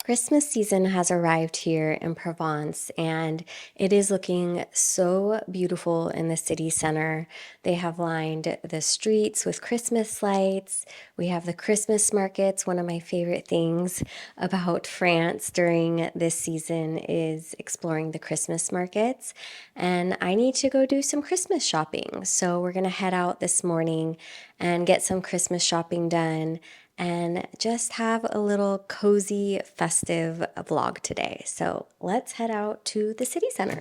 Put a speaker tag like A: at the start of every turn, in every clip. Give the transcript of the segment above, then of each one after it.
A: Christmas season has arrived here in Provence and it is looking so beautiful in the city center. They have lined the streets with Christmas lights. We have the Christmas markets. One of my favorite things about France during this season is exploring the Christmas markets. And I need to go do some Christmas shopping. So we're going to head out this morning and get some Christmas shopping done and just have a little cozy, festive vlog today. So let's head out to the city center.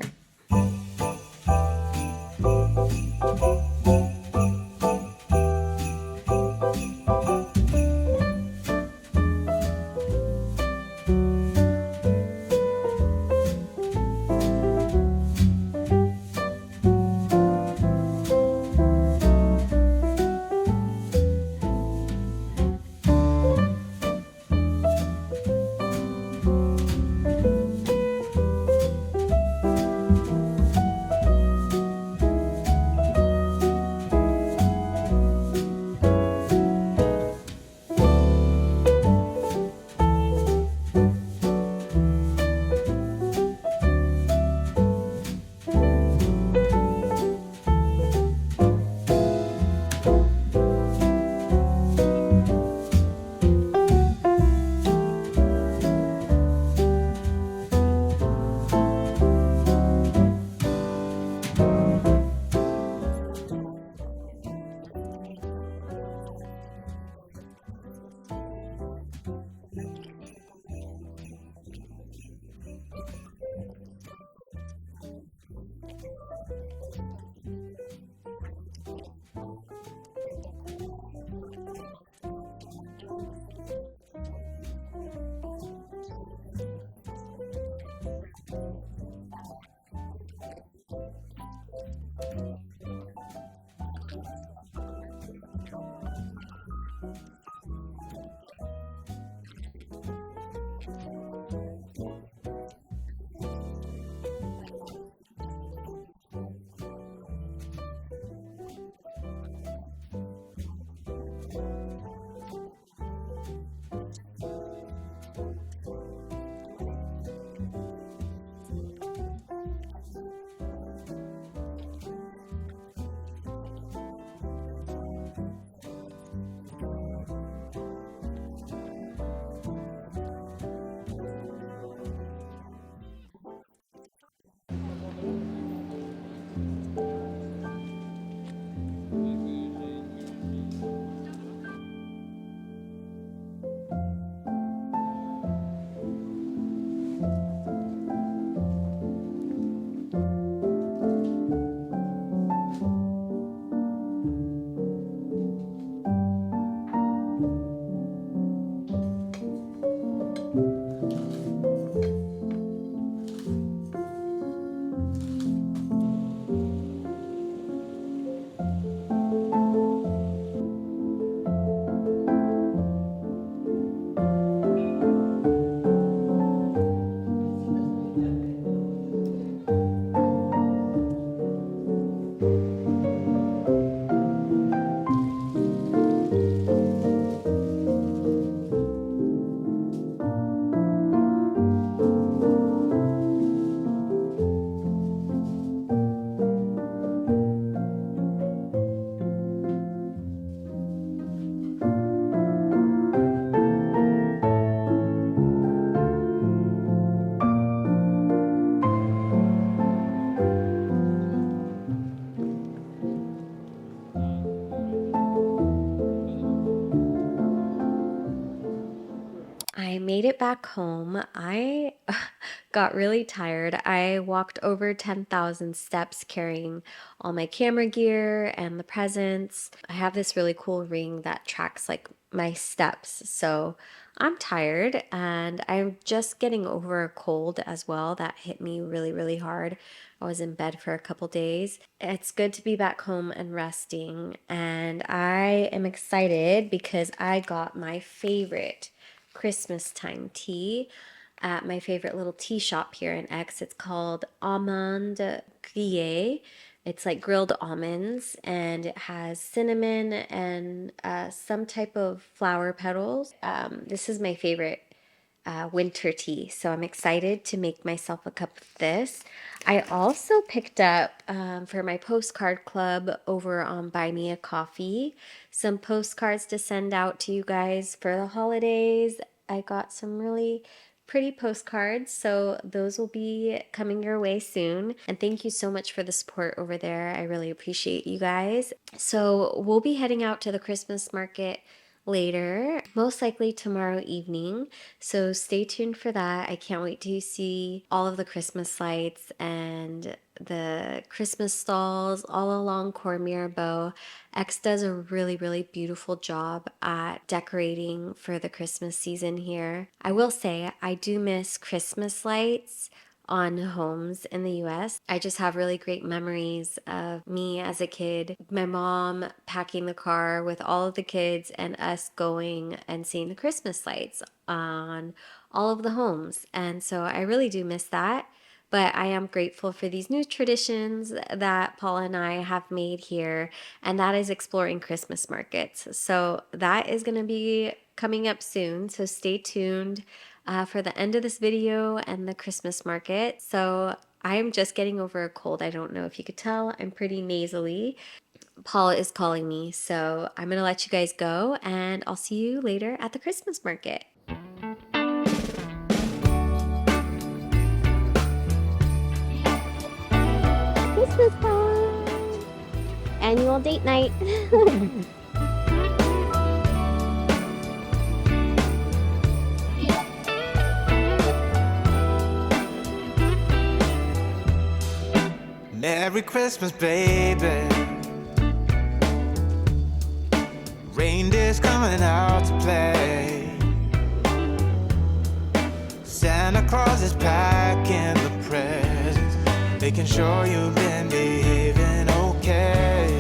A: I made it back home. I got really tired. I walked over 10,000 steps carrying all my camera gear and the presents. I have this really cool ring that tracks like my steps. So I'm tired and I'm just getting over a cold as well that hit me really, really hard. I was in bed for a couple days. It's good to be back home and resting, and I am excited because I got my favorite Christmas time tea at my favorite little tea shop here in Aix. It's called Almond Grillée. It's like grilled almonds, and it has cinnamon and some type of flower petals. This is my favorite winter tea. So I'm excited to make myself a cup of this. I also picked up for my postcard club over on Buy Me a Coffee some postcards to send out to you guys for the holidays. I got some really pretty postcards, so those will be coming your way soon. And thank you so much for the support over there. I really appreciate you guys. So we'll be heading out to the Christmas market later, most likely tomorrow evening. So stay tuned for that. I can't wait to see all of the Christmas lights and the Christmas stalls all along Cormier Bow. X does a really, really beautiful job at decorating for the Christmas season here. I will say, I do miss Christmas lights on homes in the US. I just have really great memories of me as a kid, my mom packing the car with all of the kids and us going and seeing the Christmas lights on all of the homes. And so I really do miss that. But I am grateful for these new traditions that Paula and I have made here, and that is exploring Christmas markets. So that is going to be coming up soon. So stay tuned for the end of this video and the Christmas market. So I'm just getting over a cold. I don't know if you could tell. I'm pretty nasally. Paula is calling me, so I'm going to let you guys go, and I'll see you later at the Christmas market. Christmas time! Annual date night.
B: Merry Christmas, baby. Reindeer's coming out to play. Santa Claus is packing the presents, making sure you've been behaving okay.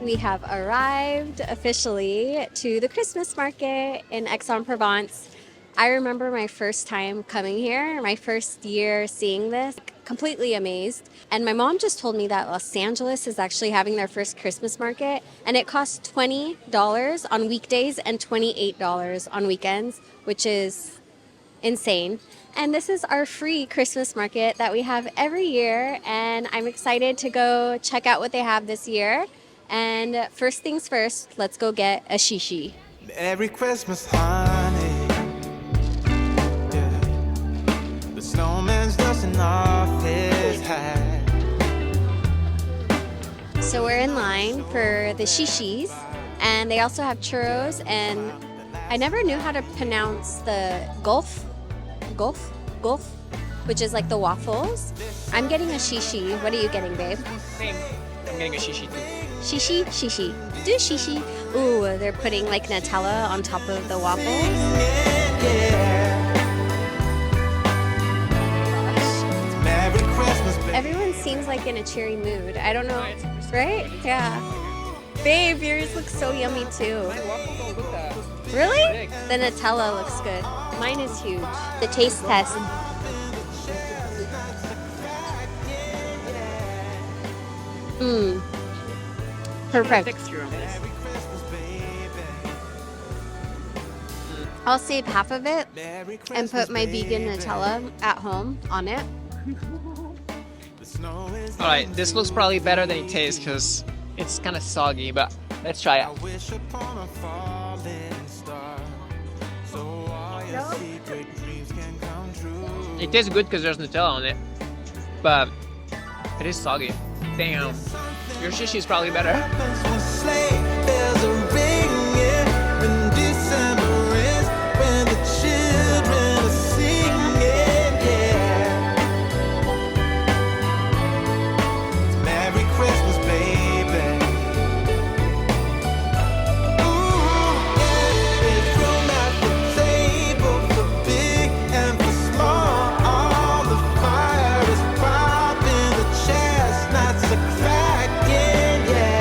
A: We have arrived officially to the Christmas market in Aix-en-Provence. I remember my first time coming here, my first year seeing this, completely amazed. And my mom just told me that Los Angeles is actually having their first Christmas market, and it costs $20 on weekdays and $28 on weekends, which is insane. And this is our free Christmas market that we have every year, and I'm excited to go check out what they have this year. And first things first, let's go get a shishi.
B: Merry Christmas, honey. Yeah. The snowman's dusting off his hat.
A: So we're in line for the shishis, and they also have churros, and I never knew how to pronounce the gulf, which is like the waffles. I'm getting a shishi. What are you getting, babe?
C: Same. I'm getting a shishi too.
A: Shishi, shishi. Do shishi. Ooh, they're putting like Nutella on top of the waffles.
B: Merry Christmas, baby.
A: Everyone seems like in a cheery mood. I don't know, right? Yeah. Babe, yours looks so yummy too.
C: Waffles don't look that
A: Really?
C: big.
A: The Nutella looks good. Mine is huge. The taste test. Mmm. Perfect.
C: Texture on this.
A: I'll save half of it and put my vegan Nutella at home on it.
C: Alright, this looks probably better than it tastes because it's kind of soggy, but let's try it.
B: Wish upon a falling star, so all your secret dreams can come true.
C: It tastes good because there's Nutella on it, but it is soggy. Damn. Your shishi is probably better.
B: When sleigh bells are ringing, when December is, when the children are singing, yeah. It's Merry Christmas, baby. Ooh, yeah. There's room at the table for big and for small. All the fire is popping, the chestnuts are cracking, yeah.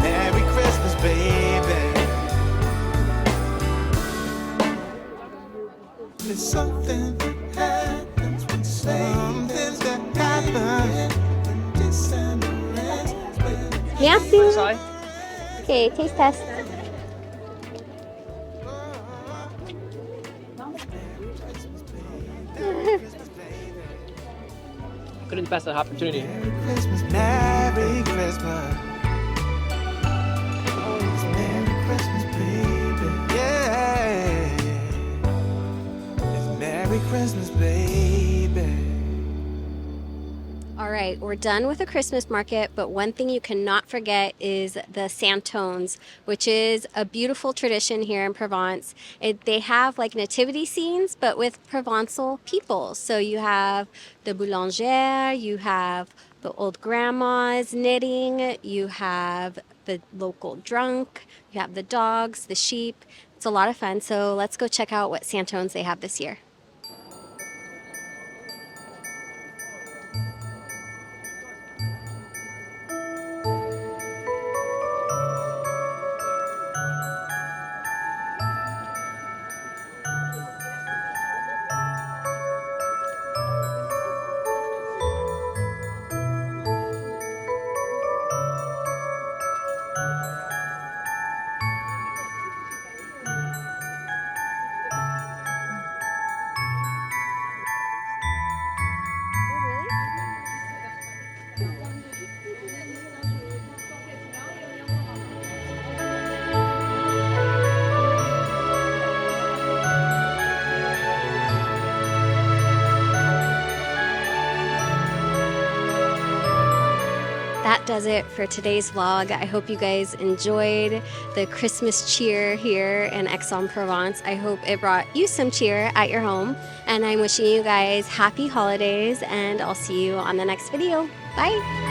B: Merry Christmas, baby. There's something that happens when something's that happens when December ends.
A: Merci.
C: Sorry.
A: Okay, taste test.
C: Couldn't pass that opportunity.
B: Merry Christmas, Merry Christmas. Oh, it's Merry Christmas, baby. Yeah. It's Merry Christmas, baby.
D: All right, we're done with the Christmas market, but one thing you cannot forget is the Santones, which is a beautiful tradition here in Provence. They have like nativity scenes, but with Provençal people. So you have the boulanger, you have the old grandmas knitting, you have the local drunk, you have the dogs, the sheep. It's a lot of fun. So let's go check out what Santones they have this year. That does it for today's vlog. I hope you guys enjoyed the Christmas cheer here in Aix-en-Provence. I hope it brought you some cheer at your home. And I'm wishing you guys happy holidays, and I'll see you on the next video. Bye!